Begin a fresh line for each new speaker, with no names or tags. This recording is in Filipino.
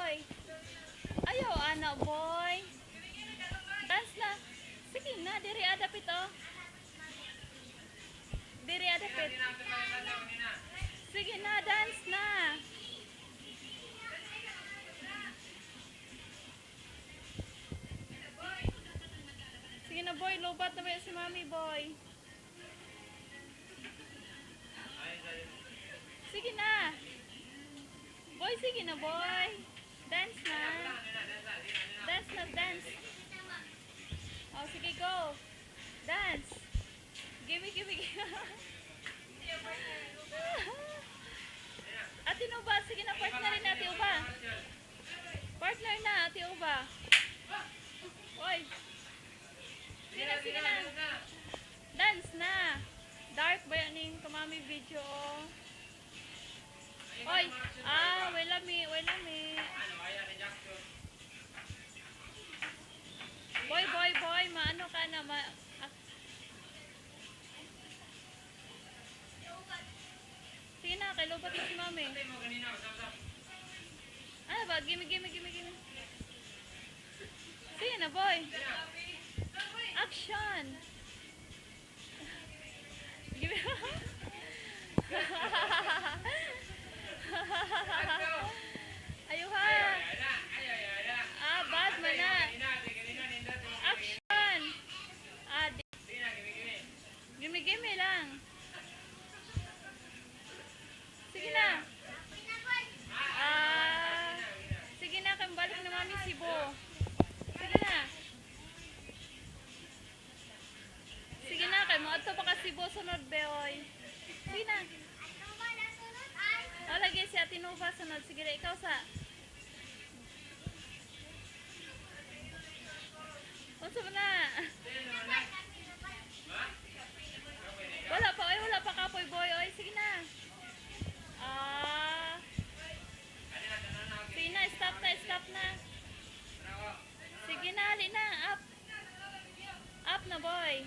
boy. Ayaw, ana, boy. Dance na. Sige na, diri adapit, oh. Diri adapit. Sige na, dance na. Sige na, boy. Lobat na ba si mami, boy? Sige na. Boy, sige na, boy. Dance na. Dance na, dance. Oh, sige, go. Dance. Gimme, gimme, gimme. Ate Uba, sige na, partnerin na, Ate Uba. Partner na, Ate Uba. Oy. Sige na, sige na. Dance na. Dark ba yan yung kamami video, oh. Oy, wala mi. Boy, maano ka na, sige na, kay lobat si mami. Ano ba? Gimme. Sige na, boy. Action. Gimme. Ayaw ha. Bad man na. Action. Gimme lang. Sige na. Sige na, kambalik na mami Sibo. Sige na. Sige na, kay mo ato pa ka Sibo sunod, beoy. Sige na. Lagi si Ate Nova sunod. Sige na, ikaw sa. Unsa mo na? Wala pa kapoy, boy. Oy, sige na. Sige na, stop na. Sige na, ali na. Up na, boy.